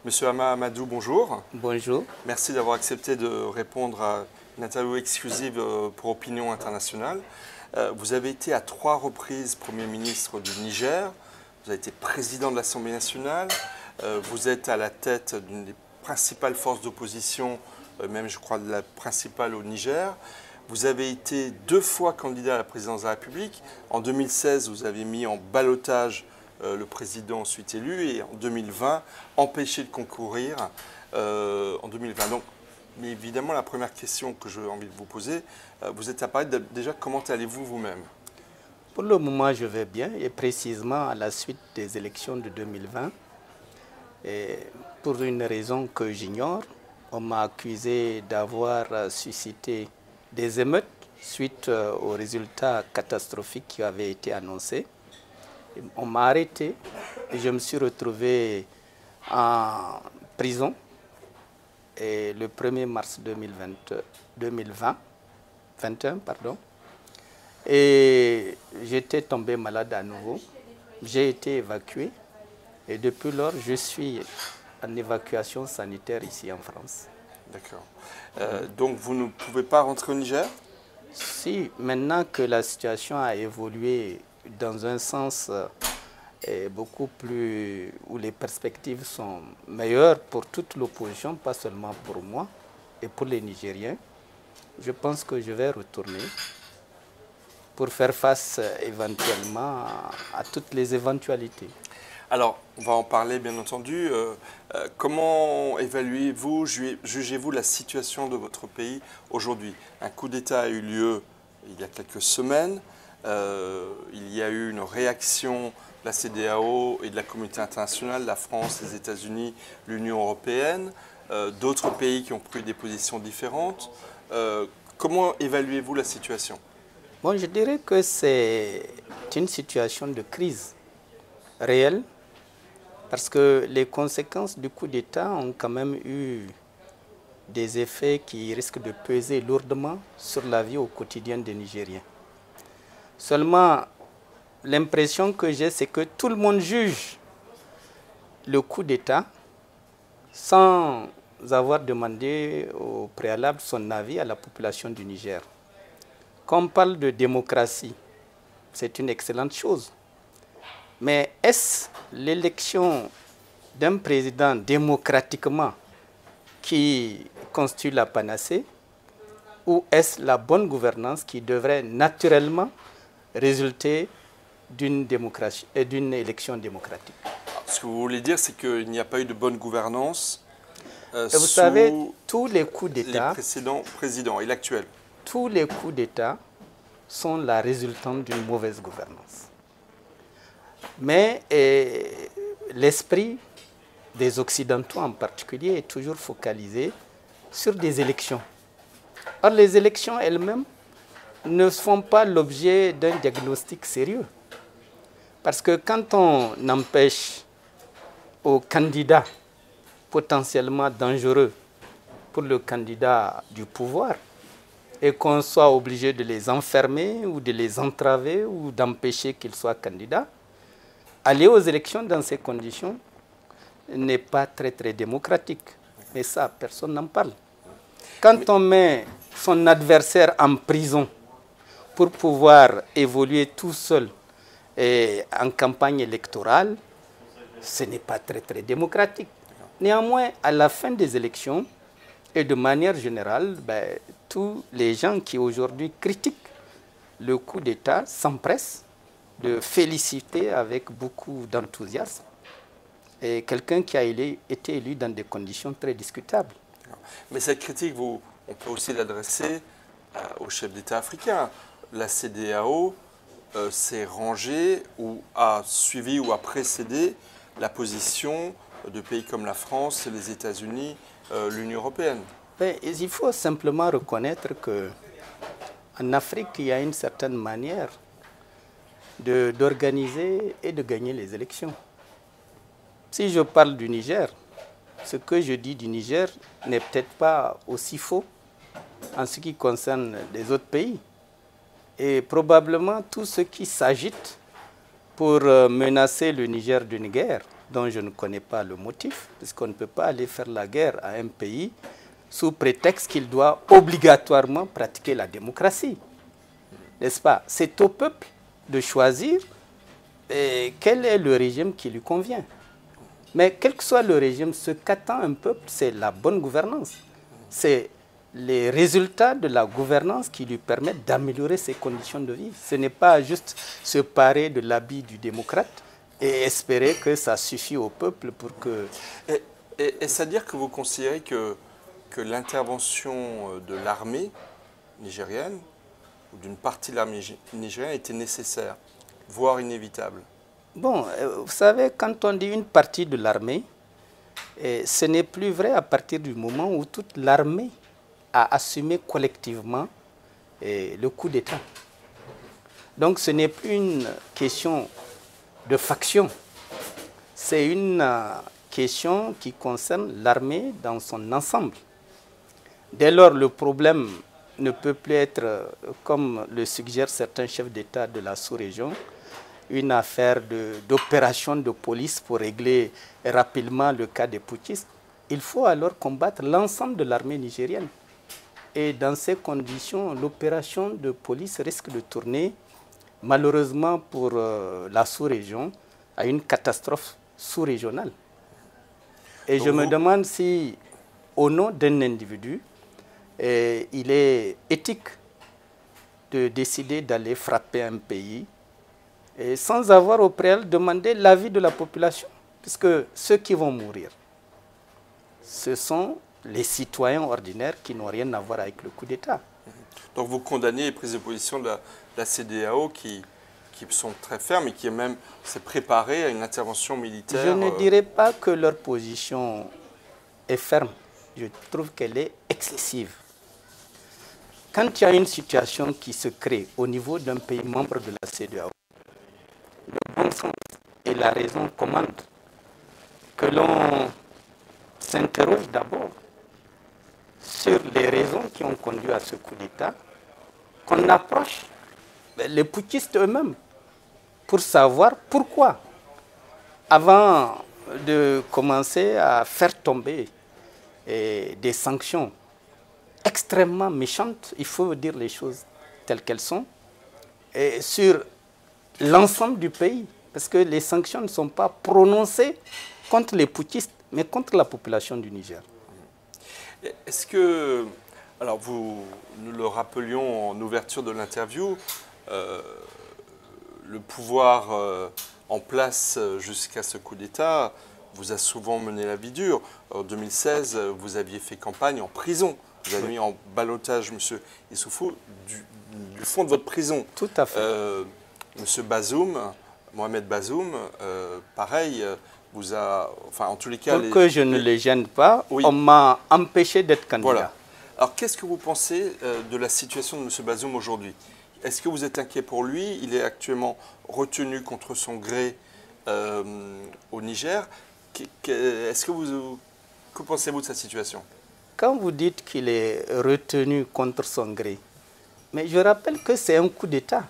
Monsieur Hama Amadou, bonjour. Bonjour. Merci d'avoir accepté de répondre à une interview exclusive pour Opinion Internationale. Vous avez été à 3 reprises Premier ministre du Niger, vous avez été président de l'Assemblée nationale, vous êtes à la tête d'une des principales forces d'opposition, même je crois de la principale au Niger. Vous avez été 2 fois candidat à la présidence de la République. En 2016, vous avez mis en ballottage le président ensuite élu et en 2020, empêché de concourir en 2020. Donc, mais évidemment, la première question que j'ai envie de vous poser, vous êtes à Paris, déjà, comment allez-vous vous-même? Pour le moment, je vais bien et précisément à la suite des élections de 2020. Et pour une raison que j'ignore, on m'a accusé d'avoir suscité des émeutes suite aux résultats catastrophiques qui avaient été annoncés. On m'a arrêté et je me suis retrouvé en prison et le 1er mars 2021, et j'étais tombé malade à nouveau. J'ai été évacué et depuis lors, je suis en évacuation sanitaire ici en France. D'accord. Donc vous ne pouvez pas rentrer au Niger? Si, maintenant que la situation a évolué dans un sens beaucoup plus, où les perspectives sont meilleures pour toute l'opposition, pas seulement pour moi et pour les Nigériens, je pense que je vais retourner pour faire face éventuellement à toutes les éventualités. Alors, on va en parler bien entendu. Comment évaluez-vous, jugez-vous la situation de votre pays aujourd'hui? Un coup d'État a eu lieu il y a quelques semaines. Il y a eu une réaction de la CEDEAO et de la communauté internationale, la France, les États-Unis, l'Union européenne, d'autres pays qui ont pris des positions différentes. Comment évaluez-vous la situation? Bon, je dirais que c'est une situation de crise réelle, parce que les conséquences du coup d'État ont quand même eu des effets qui risquent de peser lourdement sur la vie au quotidien des Nigériens. Seulement, l'impression que j'ai, c'est que tout le monde juge le coup d'État sans avoir demandé au préalable son avis à la population du Niger. Quand on parle de démocratie, c'est une excellente chose. Mais est-ce l'élection d'un président démocratiquement qui constitue la panacée, ou est-ce la bonne gouvernance qui devrait naturellement résulter d'une élection démocratique? Ce que vous voulez dire, c'est qu'il n'y a pas eu de bonne gouvernance vous savez, tous les coups d'État, les précédents présidents et l'actuel. Tous les coups d'État sont la résultante d'une mauvaise gouvernance. Mais l'esprit des Occidentaux en particulier est toujours focalisé sur des élections. Or, les élections elles-mêmes ne font pas l'objet d'un diagnostic sérieux. Parce que quand on empêche aux candidats potentiellement dangereux pour le candidat du pouvoir, et qu'on soit obligé de les enfermer ou de les entraver ou d'empêcher qu'ils soient candidats, aller aux élections dans ces conditions n'est pas très démocratique. Mais ça, personne n'en parle. Quand on met son adversaire en prison pour pouvoir évoluer tout seul en campagne électorale, ce n'est pas très démocratique. Néanmoins, à la fin des élections, et de manière générale, tous les gens qui aujourd'hui critiquent le coup d'État s'empressent de féliciter avec beaucoup d'enthousiasme et quelqu'un qui a été élu dans des conditions très discutables. Mais cette critique, on peut aussi l'adresser aux chefs d'État africains. La CEDEAO s'est rangée ou a suivi ou a précédé la position de pays comme la France, les États-Unis, l'Union européenne. Il faut simplement reconnaître qu'en Afrique, il y a une certaine manière d'organiser et de gagner les élections. Si je parle du Niger, ce que je dis du Niger n'est peut-être pas aussi faux en ce qui concerne les autres pays. Et probablement, tous ceux qui s'agitent pour menacer le Niger d'une guerre dont je ne connais pas le motif, puisqu'on ne peut pas aller faire la guerre à un pays sous prétexte qu'il doit obligatoirement pratiquer la démocratie. N'est-ce pas? C'est au peuple de choisir quel est le régime qui lui convient. Mais quel que soit le régime, ce qu'attend un peuple, c'est la bonne gouvernance. C'est les résultats de la gouvernance qui lui permettent d'améliorer ses conditions de vie. Ce n'est pas juste se parer de l'habit du démocrate et espérer que ça suffit au peuple pour que... Est-ce à dire que vous considérez que l'intervention de l'armée nigérienne, ou d'une partie de l'armée nigérienne, était nécessaire, voire inévitable? Bon, vous savez, quand on dit une partie de l'armée, ce n'est plus vrai à partir du moment où toute l'armée a assumé collectivement le coup d'État. Donc ce n'est plus une question de faction, c'est une question qui concerne l'armée dans son ensemble. Dès lors, le problème ne peut plus être, comme le suggèrent certains chefs d'État de la sous-région, une affaire d'opération de police pour régler rapidement le cas des putschistes. Il faut alors combattre l'ensemble de l'armée nigérienne. Et dans ces conditions, l'opération de police risque de tourner, malheureusement pour la sous-région, à une catastrophe sous-régionale. Et je me demande si, au nom d'un individu, il est éthique de décider d'aller frapper un pays et sans avoir au préalable demandé l'avis de la population, puisque ceux qui vont mourir, ce sont les citoyens ordinaires qui n'ont rien à voir avec le coup d'État. Donc vous condamnez les prises de position de la CEDEAO qui sont très fermes et qui même s'est préparée à une intervention militaire. Je ne dirais pas que leur position est ferme. Je trouve qu'elle est excessive. Quand il y a une situation qui se crée au niveau d'un pays membre de la CEDEAO, le bon sens et la raison commandent que l'on s'interroge d'abord sur les raisons qui ont conduit à ce coup d'État, qu'on approche les putschistes eux-mêmes pour savoir pourquoi, avant de commencer à faire tomber des sanctions extrêmement méchantes, il faut dire les choses telles qu'elles sont, et sur l'ensemble du pays, parce que les sanctions ne sont pas prononcées contre les putschistes, mais contre la population du Niger. Est-ce que, alors nous le rappelions en ouverture de l'interview, le pouvoir en place jusqu'à ce coup d'État vous a souvent mené la vie dure. En 2016, vous aviez fait campagne en prison. Vous avez mis en ballottage M. Issoufou du fond de votre prison. Tout à fait. M. Bazoum, Mohamed Bazoum, pareil, vous a... Enfin, en tous les cas... Pour que je ne les gêne pas, oui. On m'a empêché d'être candidat. Voilà. Alors, qu'est-ce que vous pensez de la situation de M. Bazoum aujourd'hui? Est-ce que vous êtes inquiet pour lui? Il est actuellement retenu contre son gré au Niger. Que pensez-vous de sa situation? Quand vous dites qu'il est retenu contre son gré, mais je rappelle que c'est un coup d'État.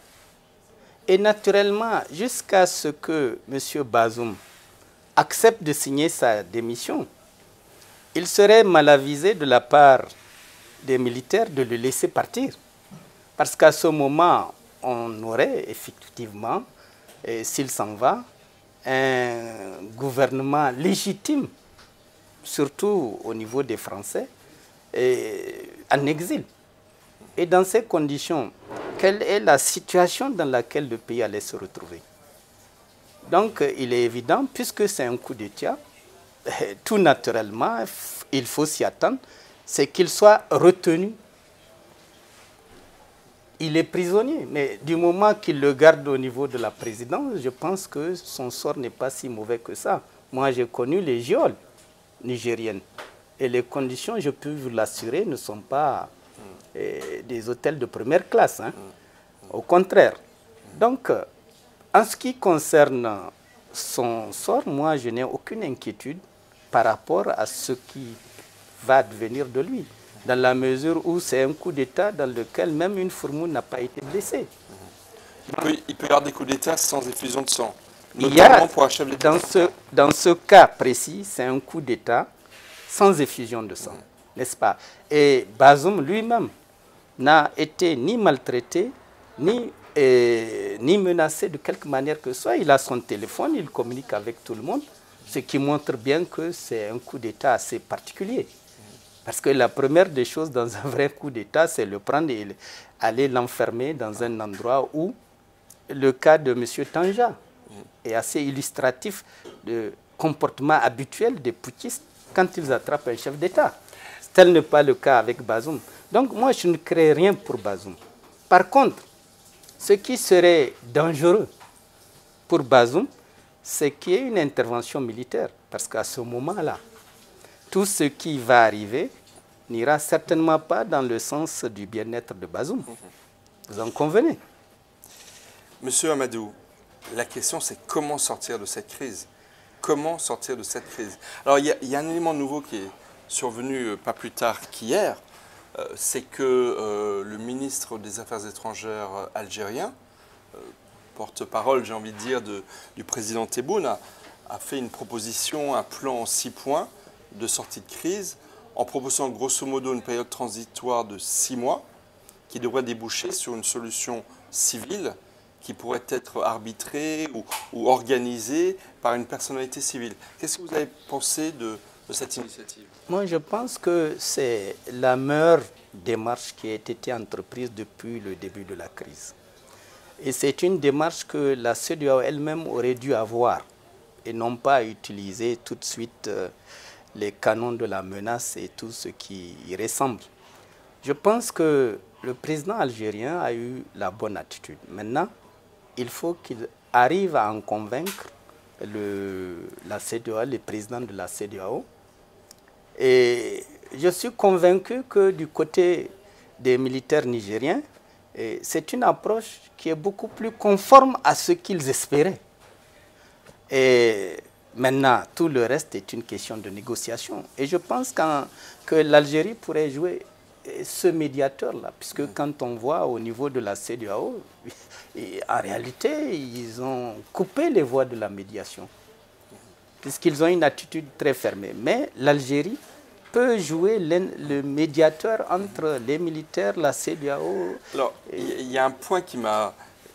Et naturellement, jusqu'à ce que M. Bazoum accepte de signer sa démission, il serait mal avisé de la part des militaires de le laisser partir. Parce qu'à ce moment, on aurait effectivement, s'il s'en va, un gouvernement légitime, surtout au niveau des Français, en exil. Et dans ces conditions, quelle est la situation dans laquelle le pays allait se retrouver? Donc, il est évident, puisque c'est un coup d'État, tout naturellement, il faut s'y attendre, c'est qu'il soit retenu. Il est prisonnier, mais du moment qu'il le garde au niveau de la présidence, je pense que son sort n'est pas si mauvais que ça. Moi, j'ai connu les geôles nigériennes. Et les conditions, je peux vous l'assurer, ne sont pas des hôtels de première classe. Hein. Au contraire. Donc, en ce qui concerne son sort, moi, je n'ai aucune inquiétude par rapport à ce qui va advenir de lui, dans la mesure où c'est un coup d'État dans lequel même une fourmi n'a pas été blessée. Il peut y avoir des coups d'État sans effusion de sang. notamment pour un chef d'État. Dans ce cas précis, c'est un coup d'État sans effusion de sang, n'est-ce pas? Et Bazoum lui-même n'a été ni maltraité, ni menacé de quelque manière que ce soit. Il a son téléphone, il communique avec tout le monde, ce qui montre bien que c'est un coup d'État assez particulier. Parce que la première des choses dans un vrai coup d'État, c'est le prendre et aller l'enfermer dans un endroit où le cas de M. Tanja est assez illustratif du comportement habituel des putschistes quand ils attrapent un chef d'État. Tel n'est pas le cas avec Bazoum. Donc moi, je ne crée rien pour Bazoum. Par contre, ce qui serait dangereux pour Bazoum, c'est qu'il y ait une intervention militaire. Parce qu'à ce moment-là, tout ce qui va arriver n'ira certainement pas dans le sens du bien-être de Bazoum. Vous en convenez? Monsieur Amadou, la question c'est comment sortir de cette crise? Comment sortir de cette crise? Alors il y a un élément nouveau qui est survenu pas plus tard qu'hier, c'est que le ministre des Affaires étrangères algérien, porte-parole, j'ai envie de dire, du président Tebboune, a fait une proposition, un plan en 6 points de sortie de crise, en proposant grosso modo une période transitoire de 6 mois, qui devrait déboucher sur une solution civile qui pourrait être arbitrée ou organisée par une personnalité civile. Qu'est-ce que vous avez pensé de cette initiative? Moi, je pense que c'est la meilleure démarche qui a été entreprise depuis le début de la crise. Et c'est une démarche que la CEDEAO elle-même aurait dû avoir et non pas utiliser tout de suite les canons de la menace et tout ce qui y ressemble. Je pense que le président algérien a eu la bonne attitude. Maintenant, il faut qu'il arrive à en convaincre la CEDEAO, le président de la CEDEAO. Et je suis convaincu que du côté des militaires nigériens, c'est une approche qui est beaucoup plus conforme à ce qu'ils espéraient. Et maintenant, tout le reste est une question de négociation. Et je pense que l'Algérie pourrait jouer ce médiateur-là, puisque quand on voit au niveau de la CEDEAO, en réalité, ils ont coupé les voies de la médiation, puisqu'ils ont une attitude très fermée. Mais l'Algérie peut jouer le médiateur entre les militaires, la CEDEAO. Alors, il y a un point qui m'a...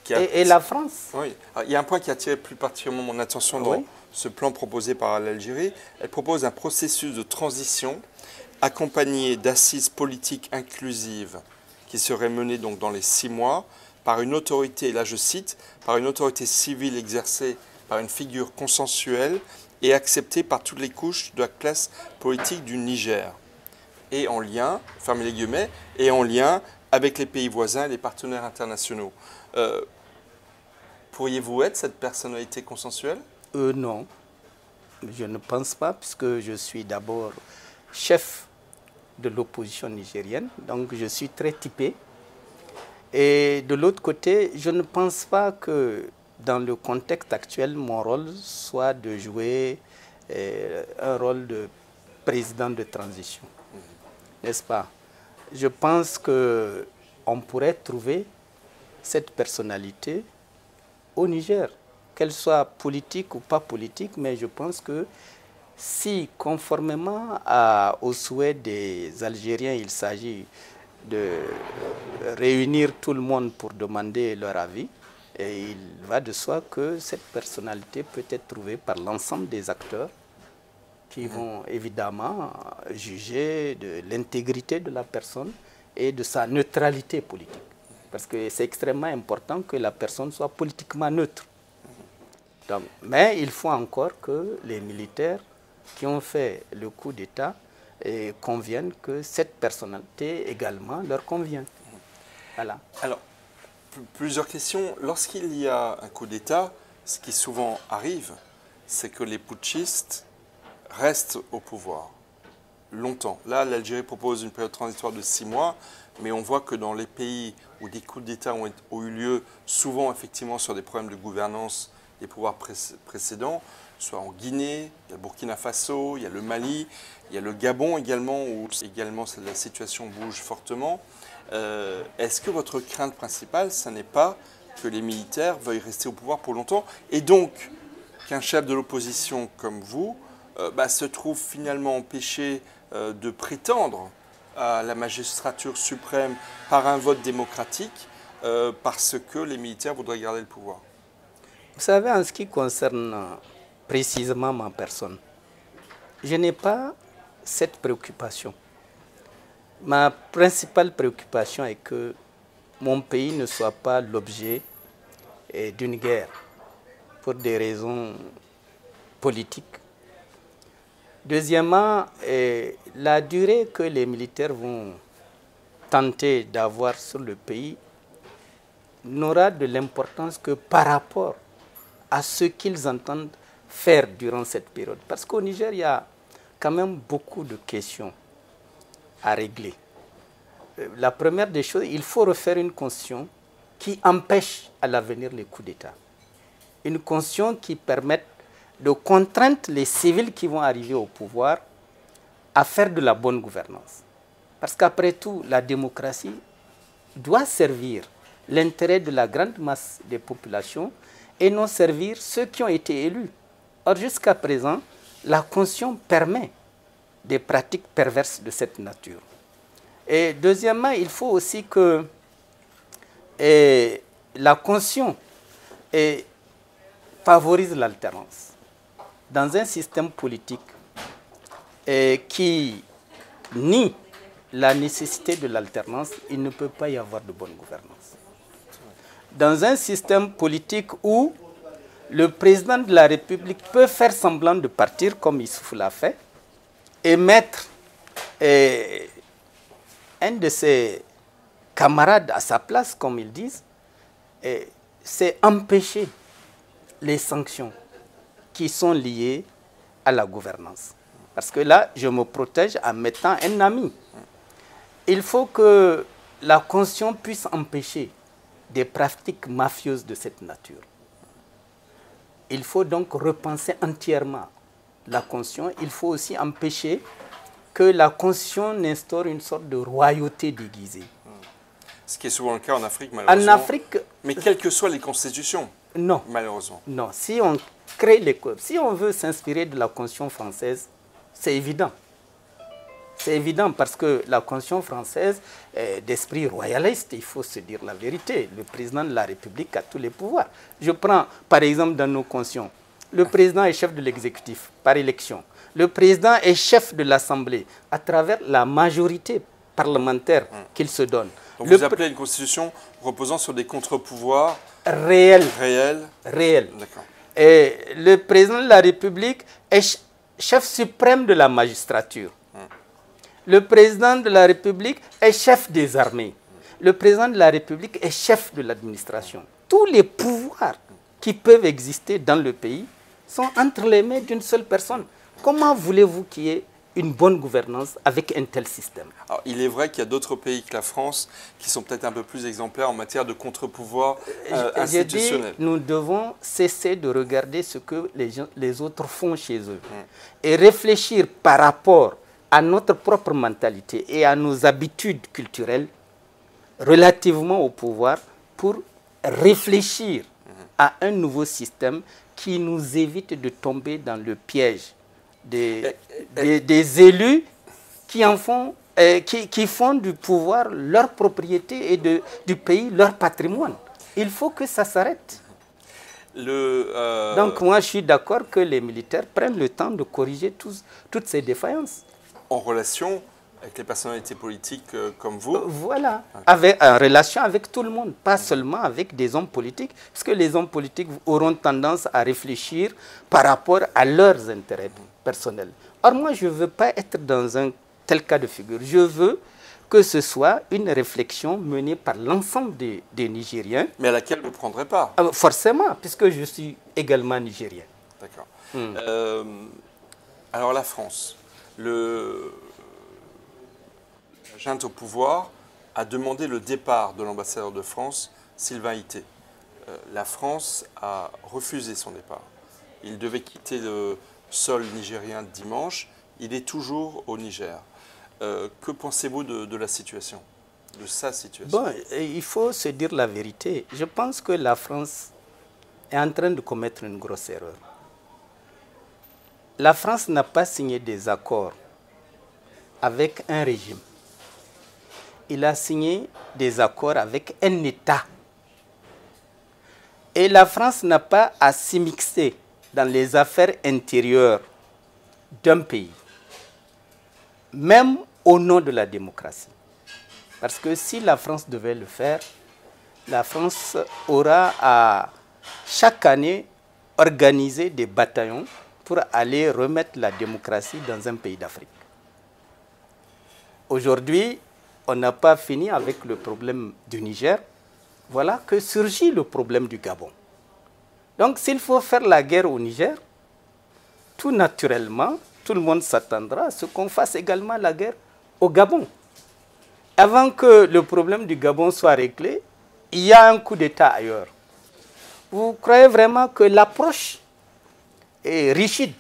Et la France. Oui, il y a un point qui a attiré plus particulièrement mon attention dans ce plan proposé par l'Algérie. Elle propose un processus de transition accompagné d'assises politiques inclusives qui seraient menées donc dans les 6 mois par une autorité, et là je cite, par une autorité civile exercée par une figure consensuelle et acceptée par toutes les couches de la classe politique du Niger. Et en lien, fermez les guillemets, et en lien avec les pays voisins et les partenaires internationaux. Pourriez-vous être cette personnalité consensuelle? Non, je ne pense pas, puisque je suis d'abord chef de l'opposition nigérienne, donc je suis très typé. Et de l'autre côté, je ne pense pas que dans le contexte actuel, mon rôle soit de jouer un rôle de président de transition, n'est-ce pas? Je pense qu'on pourrait trouver cette personnalité au Niger, qu'elle soit politique ou pas politique, mais je pense que si, conformément aux souhaits des Algériens, il s'agit de réunir tout le monde pour demander leur avis, et il va de soi que cette personnalité peut être trouvée par l'ensemble des acteurs qui vont évidemment juger de l'intégrité de la personne et de sa neutralité politique. Parce que c'est extrêmement important que la personne soit politiquement neutre. Donc, mais il faut encore que les militaires qui ont fait le coup d'État conviennent que cette personnalité également leur convient. Voilà. Alors, plusieurs questions. Lorsqu'il y a un coup d'État, ce qui souvent arrive, c'est que les putschistes restent au pouvoir longtemps. Là, l'Algérie propose une période transitoire de 6 mois, mais on voit que dans les pays où des coups d'État ont eu lieu, souvent effectivement sur des problèmes de gouvernance des pouvoirs précédents, soit en Guinée, il y a le Burkina Faso, il y a le Mali, il y a le Gabon également, où également la situation bouge fortement. Est-ce que votre crainte principale, ce n'est pas que les militaires veuillent rester au pouvoir pour longtemps et donc qu'un chef de l'opposition comme vous se trouve finalement empêché de prétendre à la magistrature suprême par un vote démocratique parce que les militaires voudraient garder le pouvoir? Vous savez, en ce qui concerne précisément ma personne, je n'ai pas cette préoccupation. Ma principale préoccupation est que mon pays ne soit pas l'objet d'une guerre pour des raisons politiques. Deuxièmement, la durée que les militaires vont tenter d'avoir sur le pays n'aura de l'importance que par rapport à ce qu'ils entendent faire durant cette période. Parce qu'au Niger, il y a quand même beaucoup de questions à régler. La première des choses, il faut refaire une constitution qui empêche à l'avenir les coups d'État. Une constitution qui permette de contraindre les civils qui vont arriver au pouvoir à faire de la bonne gouvernance. Parce qu'après tout, la démocratie doit servir l'intérêt de la grande masse des populations et non servir ceux qui ont été élus. Or, jusqu'à présent, la Constitution permet des pratiques perverses de cette nature. Et deuxièmement, il faut aussi que la Constitution favorise l'alternance. Dans un système politique qui nie la nécessité de l'alternance, il ne peut pas y avoir de bonne gouvernance. Dans un système politique où le président de la République peut faire semblant de partir, comme Issouf l'a fait, et mettre un de ses camarades à sa place, comme ils disent, c'est empêcher les sanctions qui sont liées à la gouvernance. Parce que là, je me protège en mettant un ami. Il faut que la Constitution puisse empêcher des pratiques mafieuses de cette nature. Il faut donc repenser entièrement la Constitution. Il faut aussi empêcher que la Constitution n'instaure une sorte de royauté déguisée. Ce qui est souvent le cas en Afrique, malheureusement. En Afrique, mais quelles que soient les constitutions, non, malheureusement. Non, si on crée si on veut s'inspirer de la Constitution française, c'est évident. C'est évident parce que la Constitution française est d'esprit royaliste, il faut se dire la vérité. Le président de la République a tous les pouvoirs. Je prends par exemple dans nos constitutions, le président est chef de l'exécutif par élection. Le président est chef de l'Assemblée à travers la majorité parlementaire qu'il se donne. Donc vous appelez une constitution reposant sur des contre-pouvoirs réels. D'accord. Et le président de la République est chef suprême de la magistrature. Le président de la République est chef des armées. Le président de la République est chef de l'administration. Tous les pouvoirs qui peuvent exister dans le pays sont entre les mains d'une seule personne. Comment voulez-vous qu'il y ait une bonne gouvernance avec un tel système? Alors, il est vrai qu'il y a d'autres pays que la France qui sont peut-être un peu plus exemplaires en matière de contre-pouvoir institutionnel. Nous devons cesser de regarder ce que les autres font chez eux et réfléchir par rapport à notre propre mentalité et à nos habitudes culturelles relativement au pouvoir pour réfléchir à un nouveau système qui nous évite de tomber dans le piège des élus qui font du pouvoir leur propriété et du pays leur patrimoine. Il faut que ça s'arrête. Donc moi je suis d'accord que les militaires prennent le temps de corriger toutes ces défaillances. En relation avec les personnalités politiques comme vous? Voilà, en relation avec tout le monde, pas seulement avec des hommes politiques, parce que les hommes politiques auront tendance à réfléchir par rapport à leurs intérêts personnels. Or moi, je ne veux pas être dans un tel cas de figure. Je veux que ce soit une réflexion menée par l'ensemble des Nigériens. Mais à laquelle vous ne prendrez pas? Forcément, puisque je suis également nigérien. D'accord. Alors la France, la junte au pouvoir a demandé le départ de l'ambassadeur de France, Sylvain Ité. La France a refusé son départ. Il devait quitter le sol nigérien dimanche. Il est toujours au Niger. Que pensez-vous de la situation, de sa situation? Bon, il faut se dire la vérité. Je pense que la France est en train de commettre une grosse erreur. la France n'a pas signé des accords avec un régime. Il a signé des accords avec un État. Et la France n'a pas à s'immiscer dans les affaires intérieures d'un pays, même au nom de la démocratie. Parce que si la France devait le faire, la France aura à chaque année organiser des bataillons pour aller remettre la démocratie dans un pays d'Afrique. Aujourd'hui, on n'a pas fini avec le problème du Niger. Voilà que surgit le problème du Gabon. Donc s'il faut faire la guerre au Niger, tout naturellement, tout le monde s'attendra à ce qu'on fasse également la guerre au Gabon. Avant que le problème du Gabon soit réglé, il y a un coup d'État ailleurs. Vous croyez vraiment que l'approche est rigide,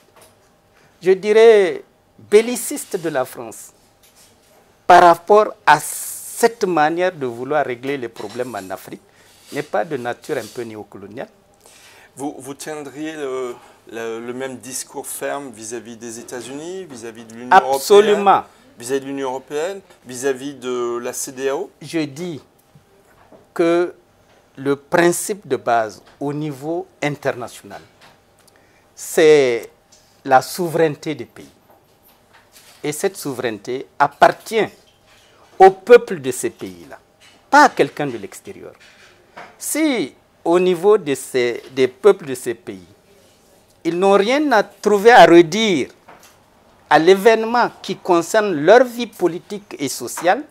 je dirais belliciste de la France, par rapport à cette manière de vouloir régler les problèmes en Afrique, n'est pas de nature un peu néocoloniale? Vous tiendriez le même discours ferme vis-à-vis des États-Unis, vis-à-vis de l'Union européenne? Absolument. Vis-à-vis de l'Union européenne, vis-à-vis de la CEDEAO? Je dis que le principe de base au niveau international, c'est la souveraineté des pays. Et cette souveraineté appartient au peuple de ces pays-là, pas à quelqu'un de l'extérieur. Si au niveau des peuples de ces pays, ils n'ont rien à trouver à redire à l'événement qui concerne leur vie politique et sociale,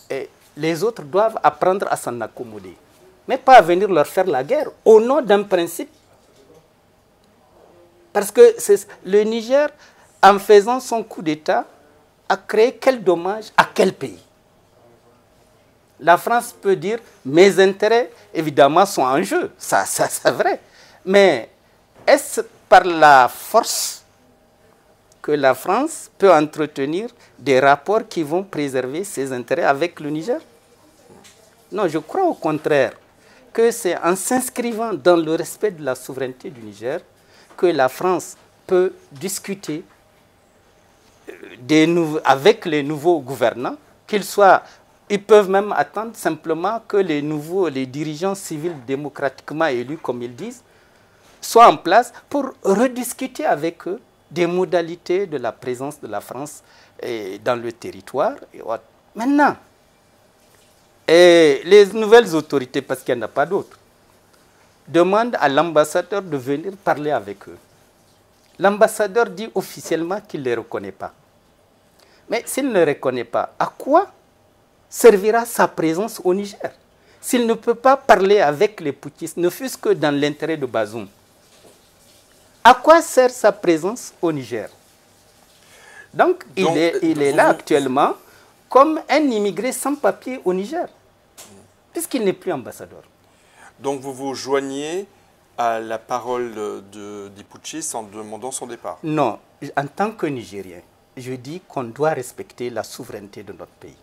et les autres doivent apprendre à s'en accommoder. Mais pas à venir leur faire la guerre au nom d'un principe. Parce que le Niger, en faisant son coup d'État, a créé quel dommage à quel pays? La France peut dire, mes intérêts, évidemment, sont en jeu. Ça c'est vrai. Mais est-ce par la force que la France peut entretenir des rapports qui vont préserver ses intérêts avec le Niger? Non, je crois au contraire que c'est en s'inscrivant dans le respect de la souveraineté du Niger que la France peut discuter avec les nouveaux gouvernants, ils peuvent même attendre simplement que les dirigeants civils démocratiquement élus, comme ils disent, soient en place pour rediscuter avec eux des modalités de la présence de la France dans le territoire. Maintenant, les nouvelles autorités, parce qu'il n'y en a pas d'autres, demandent à l'ambassadeur de venir parler avec eux. L'ambassadeur dit officiellement qu'il ne les reconnaît pas. Mais s'il ne les reconnaît pas, à quoi servira sa présence au Niger? S'il ne peut pas parler avec les putschistes, ne fût-ce que dans l'intérêt de Bazoum, à quoi sert sa présence au Niger? Donc il est là actuellement comme un immigré sans papier au Niger, puisqu'il n'est plus ambassadeur. Donc vous vous joignez à la parole des putschistes en demandant son départ? Non, en tant que Nigérien, je dis qu'on doit respecter la souveraineté de notre pays.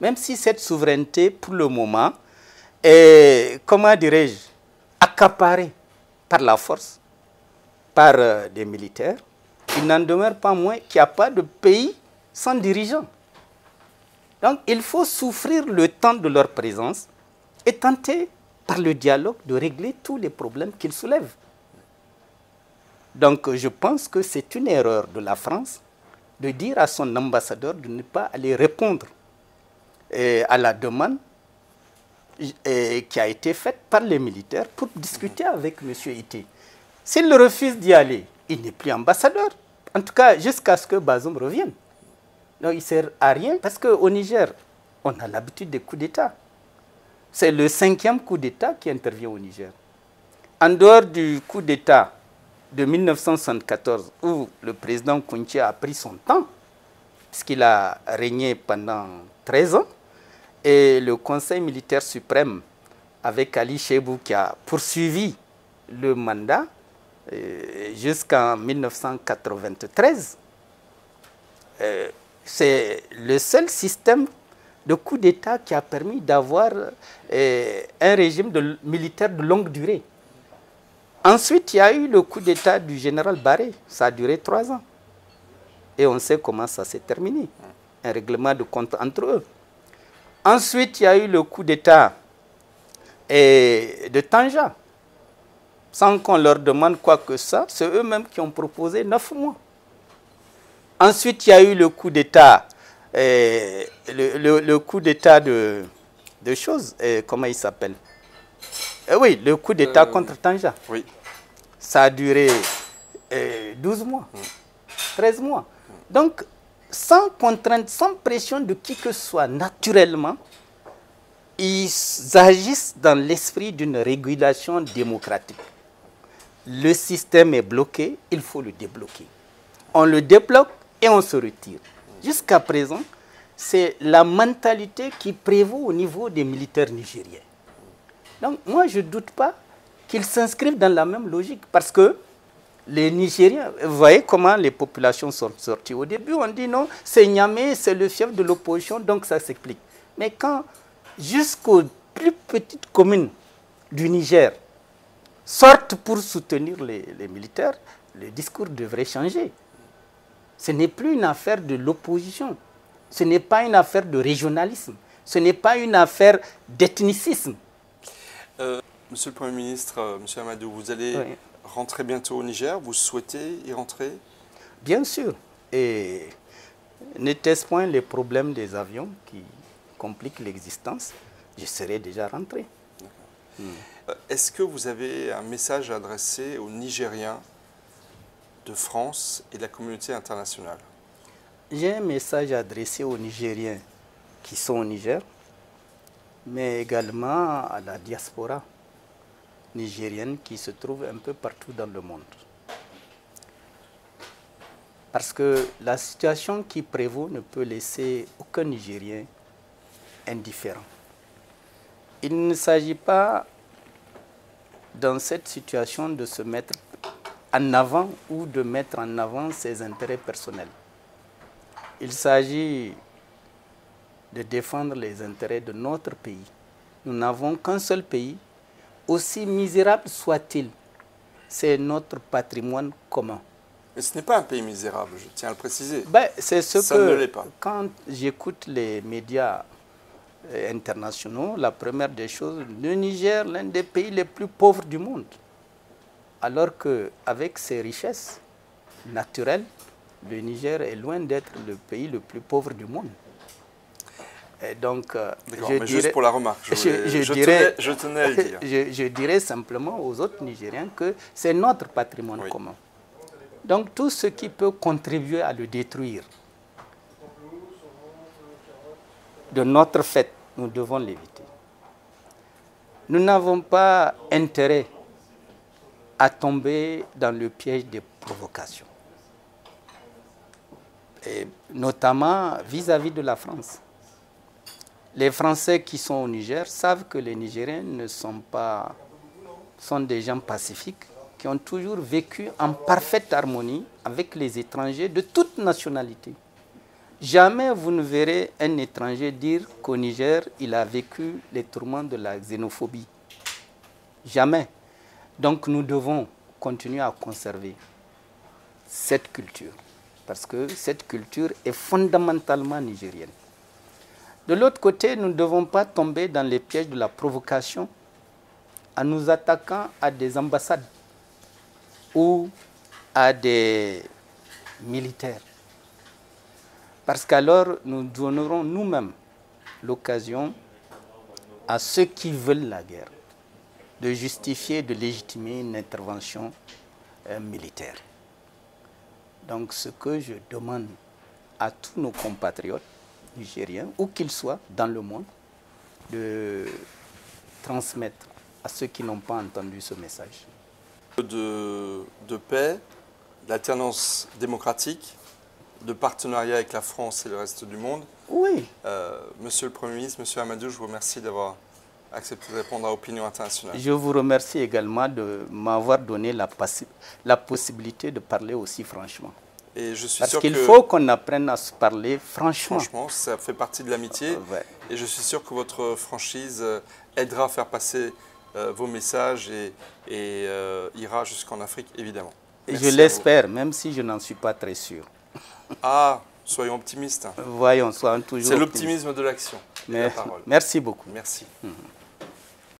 Même si cette souveraineté, pour le moment, est, comment dirais-je, accaparée par la force, par des militaires, il n'en demeure pas moins qu'il n'y a pas de pays sans dirigeants. Donc il faut souffrir le temps de leur présence et tenter, par le dialogue, de régler tous les problèmes qu'ils soulèvent. Donc je pense que c'est une erreur de la France de dire à son ambassadeur de ne pas aller répondre à la demande qui a été faite par les militaires pour discuter avec M. Ité. S'il refuse d'y aller, il n'est plus ambassadeur. En tout cas, jusqu'à ce que Bazoum revienne. Donc il ne sert à rien parce qu'au Niger, on a l'habitude des coups d'État. C'est le 5e coup d'État qui intervient au Niger. En dehors du coup d'État de 1974, où le président Kounché a pris son temps, puisqu'il a régné pendant 13 ans, et le Conseil militaire suprême, avec Ali Chebou, qui a poursuivi le mandat jusqu'en 1993, c'est le seul système de coup d'État qui a permis d'avoir un régime militaire de longue durée. Ensuite, il y a eu le coup d'État du général Barré. Ça a duré 3 ans. Et on sait comment ça s'est terminé. Un règlement de compte entre eux. Ensuite, il y a eu le coup d'État de Tanja. Sans qu'on leur demande quoi que ça, c'est eux-mêmes qui ont proposé 9 mois. Ensuite, il y a eu le coup d'État, le coup d'État de choses, comment il s'appelle? Oui, le coup d'État contre Tanja. Oui. Ça a duré 12 mois, 13 mois. Donc, sans contrainte, sans pression de qui que ce soit, naturellement, ils agissent dans l'esprit d'une régulation démocratique. Le système est bloqué, il faut le débloquer. On le débloque et on se retire. Jusqu'à présent, c'est la mentalité qui prévaut au niveau des militaires nigériens. Donc moi, je ne doute pas qu'ils s'inscrivent dans la même logique parce que les Nigériens, vous voyez comment les populations sont sorties. Au début, on dit non, c'est Niamey, c'est le chef de l'opposition, donc ça s'explique. Mais quand jusqu'aux plus petites communes du Niger sortent pour soutenir les militaires, le discours devrait changer. Ce n'est plus une affaire de l'opposition. Ce n'est pas une affaire de régionalisme. Ce n'est pas une affaire d'ethnicisme. Monsieur le Premier ministre, Monsieur Amadou, vous allez rentrer bientôt au Niger. Vous souhaitez y rentrer? Bien sûr. Et n'était-ce point les problèmes des avions qui compliquent l'existence, je serais déjà rentré. Est-ce que vous avez un message à adresser aux Nigériens de France et de la communauté internationale? J'ai un message à adresser aux Nigériens qui sont au Niger, mais également à la diaspora nigérienne qui se trouve un peu partout dans le monde. Parce que la situation qui prévaut ne peut laisser aucun Nigérien indifférent. Il ne s'agit pas dans cette situation de se mettre en avant ou de mettre en avant ses intérêts personnels. Il s'agit de défendre les intérêts de notre pays. Nous n'avons qu'un seul pays, aussi misérable soit-il. C'est notre patrimoine commun. Mais ce n'est pas un pays misérable, je tiens à le préciser. Ben, c'est ce ça ne l'est pas. Quand j'écoute les médias internationaux, la première des choses, le Niger, l'un des pays les plus pauvres du monde. Alors qu'avec ses richesses naturelles, le Niger est loin d'être le pays le plus pauvre du monde. Et donc, juste pour la remarque, je tenais à le dire. Je dirais simplement aux autres Nigériens que c'est notre patrimoine commun. Donc tout ce qui peut contribuer à le détruire, de notre fait, nous devons l'éviter. Nous n'avons pas intérêt à tomber dans le piège des provocations, et notamment vis-à-vis de la France. Les Français qui sont au Niger savent que les Nigériens sont des gens pacifiques qui ont toujours vécu en parfaite harmonie avec les étrangers de toute nationalité. Jamais vous ne verrez un étranger dire qu'au Niger, il a vécu les tourments de la xénophobie. Jamais. Donc nous devons continuer à conserver cette culture, parce que cette culture est fondamentalement nigérienne. De l'autre côté, nous ne devons pas tomber dans les pièges de la provocation en nous attaquant à des ambassades ou à des militaires. Parce qu'alors, nous donnerons nous-mêmes l'occasion à ceux qui veulent la guerre de justifier, de légitimer une intervention militaire. Donc ce que je demande à tous nos compatriotes nigériens, où qu'ils soient dans le monde, de transmettre à ceux qui n'ont pas entendu ce message. De paix, d'alternance démocratique, de partenariat avec la France et le reste du monde. Oui. Monsieur le Premier ministre, Monsieur Amadou, je vous remercie d'avoir accepté de répondre à Opinion Internationale. Je vous remercie également de m'avoir donné la possibilité de parler aussi franchement. Et je suis Parce sûr qu'il faut qu'on apprenne à se parler franchement. Franchement, ça fait partie de l'amitié. Ouais. Et je suis sûr que votre franchise aidera à faire passer vos messages et ira jusqu'en Afrique, évidemment. Merci, je l'espère, même si je n'en suis pas très sûr. Ah, soyons optimistes. Voyons, soyons toujours optimistes. C'est l'optimisme de l'action. Merci beaucoup. Merci.